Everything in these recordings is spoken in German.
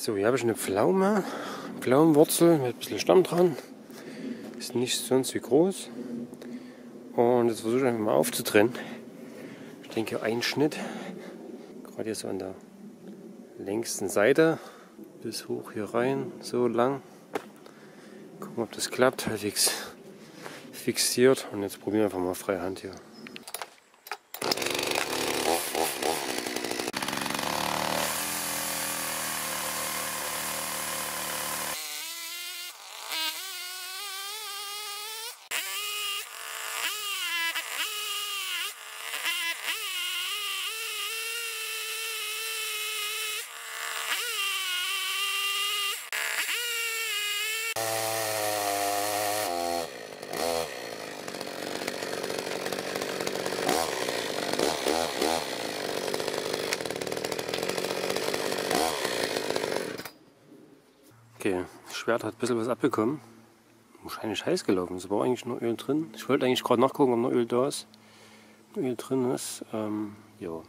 So, hier habe ich eine Pflaume, Pflaumenwurzel mit ein bisschen Stamm dran. Ist nicht sonst wie groß. Und jetzt versuche ich einfach mal aufzutrennen. Ich denke, ein Schnitt, gerade hier so an der längsten Seite, bis hoch hier rein, so lang. Gucken, ob das klappt, halbwegs fixiert. Und jetzt probieren wir einfach mal freie Hand hier. Okay, das Schwert hat ein bisschen was abbekommen. Wahrscheinlich heiß gelaufen, ist aber auch eigentlich nur Öl drin. Ich wollte eigentlich gerade nachgucken, ob noch Öl da ist. Öl drin ist. Ja.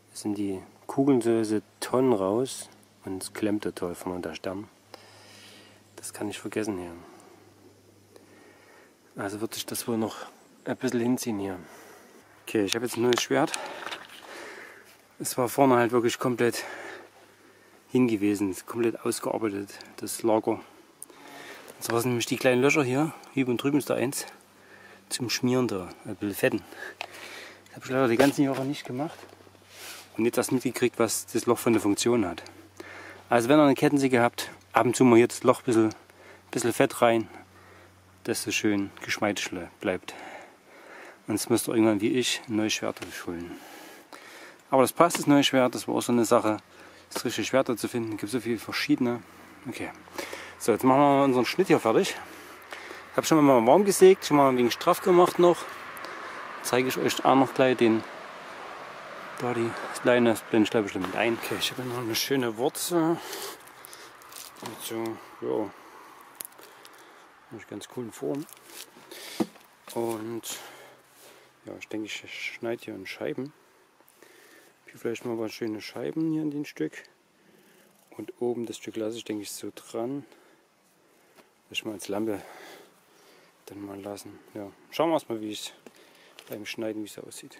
Das sind die Kugeln so diese Tonnen raus und es klemmt total von der Stern. Das kann ich vergessen hier. Also wird sich das wohl noch ein bisschen hinziehen hier. Okay, ich habe jetzt ein neues Schwert. Es war vorne halt wirklich komplett hingewiesen, komplett ausgearbeitet, das Lager. Und zwar sind nämlich die kleinen Löcher hier, hüben und drüben ist da eins, zum Schmieren da, ein bisschen fetten. Das habe ich leider die ganzen Jahre nicht gemacht und jetzt erst mitgekriegt, was das Loch für eine Funktion hat. Also wenn ihr eine Kettensäge habt, ab und zu mal hier das Loch ein bisschen Fett rein, dass es schön geschmeidig bleibt. Sonst müsst ihr irgendwann wie ich ein neues Schwert holen. Aber das passt, das neue Schwert, das war auch so eine Sache. Das richtige Schwert zu finden, es gibt so viele verschiedene. Okay, so jetzt machen wir unseren Schnitt hier fertig. Ich habe schon mal warm gesägt, schon mal ein wenig straff gemacht noch. Zeige ich euch auch noch gleich den, da die Leine, das blende ich gleich bestimmt mit ein. Okay, ich habe noch eine schöne Wurzel. Mit so, ja, ganz coolen Form. Und ja, ich denke, ich schneide hier in Scheiben. Hier vielleicht mal was schöne Scheiben hier in den Stück. Und oben das Stück lasse ich, denke ich, so dran. Das ich mal als Lampe dann mal lassen. Ja, schauen wir erstmal, wie es beim Schneiden, wie es aussieht.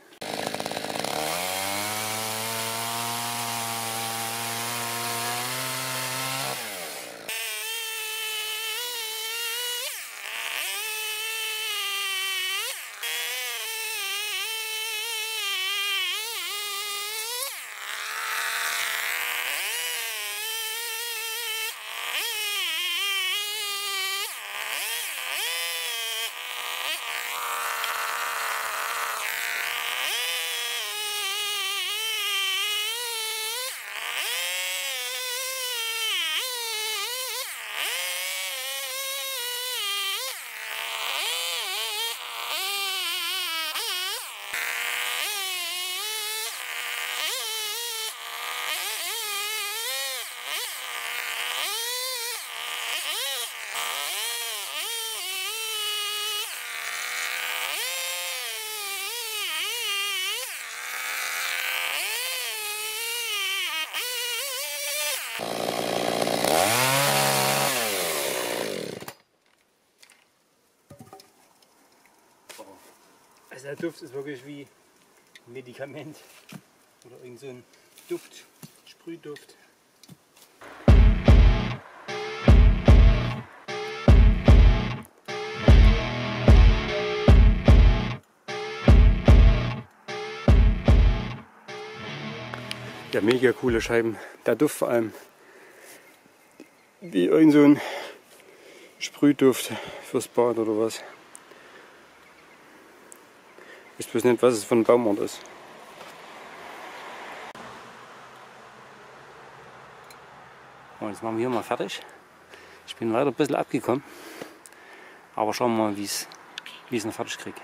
Also der Duft ist wirklich wie ein Medikament oder irgend so ein Duft, Sprühduft. Ja, mega coole Scheiben. Der Duft vor allem wie irgend so ein Sprühduft fürs Bad oder was. Ich weiß nicht, was es von einem Baumart ist. Und jetzt machen wir hier mal fertig. Ich bin leider ein bisschen abgekommen. Aber schauen wir mal, wie ich es noch fertig kriege.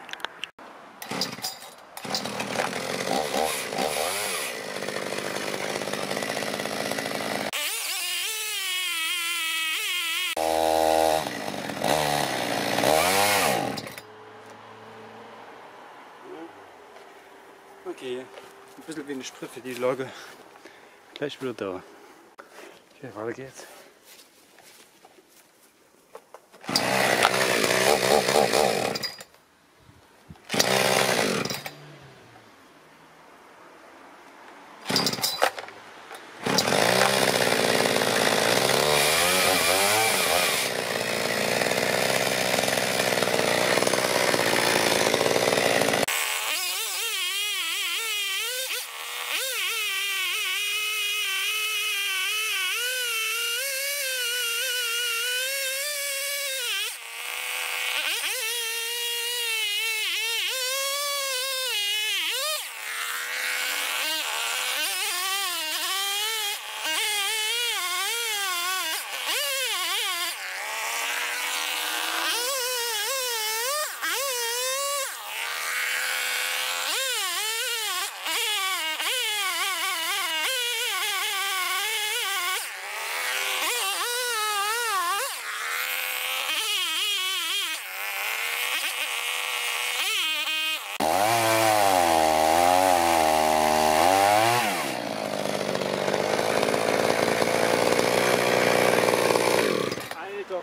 Okay, ein bisschen wenig Sprit für die Lage. Gleich wieder da. Okay, weiter geht's.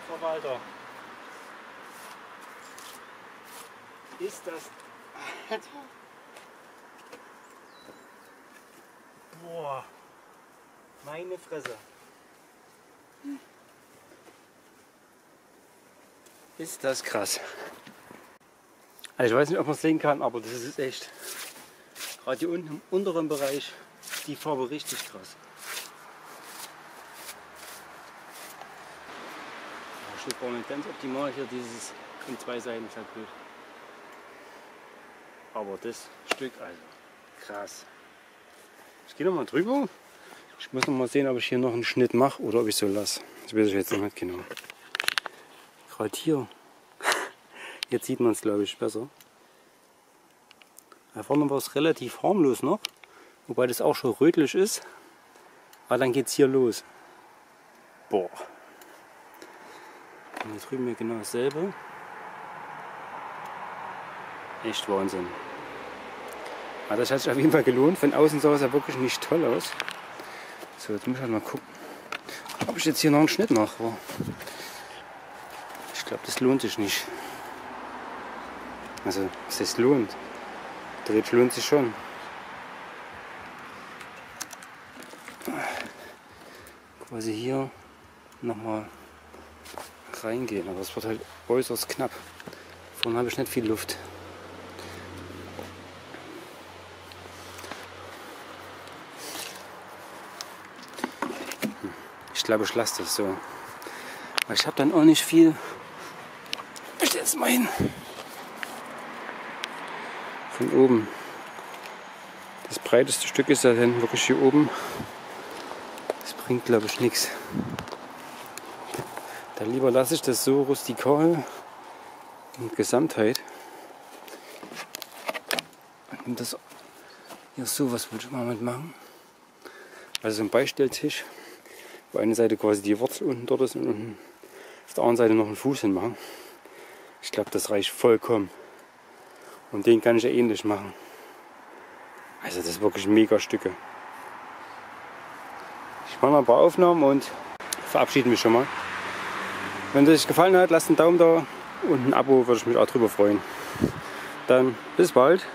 Verwalter. Ist das... Alter. Boah. Meine Fresse. Ist das krass. Also ich weiß nicht, ob man es sehen kann, aber das ist echt. Gerade hier unten im unteren Bereich die Farbe richtig krass. Steht gar nicht ganz optimal hier dieses in zwei Seiten ist halt blöd. Aber das Stück, also krass. Ich gehe noch mal drüber. Ich muss noch mal sehen, ob ich hier noch einen Schnitt mache oder ob ich so lasse. Das weiß ich jetzt noch nicht genau. Gerade hier. Jetzt sieht man es, glaube ich, besser. Da vorne war es relativ harmlos noch. Wobei das auch schon rötlich ist. Aber dann geht es hier los. Boah. Und hier drüben mir genau dasselbe. Echt Wahnsinn. Aber das hat sich auf jeden Fall gelohnt. Von außen sah es ja wirklich nicht toll aus. So, jetzt muss ich halt mal gucken, ob ich jetzt hier noch einen Schnitt mache. Ich glaube, das lohnt sich nicht. Also, was das lohnt. Der Ritsch lohnt sich schon. Quasi hier nochmal reingehen, aber es wird halt äußerst knapp. Vorne habe ich nicht viel Luft. Ich glaube, ich lasse das so. Weil ich habe dann auch nicht viel. Ich stelle es mal hin. Von oben. Das breiteste Stück ist ja dann wirklich hier oben. Das bringt, glaube ich, nichts. Dann lieber lasse ich das so rustikal in Gesamtheit. Und das hier so, was wollte ich mal mitmachen? Also so ein Beistelltisch, wo eine Seite quasi die Wurzel unten dort ist und unten auf der anderen Seite noch einen Fuß hinmachen. Ich glaube, das reicht vollkommen. Und den kann ich ja ähnlich machen. Also das ist wirklich mega Stücke. Ich mache mal ein paar Aufnahmen und verabschiede mich schon mal. Wenn es euch gefallen hat, lasst einen Daumen da und ein Abo, würde ich mich auch drüber freuen. Dann bis bald.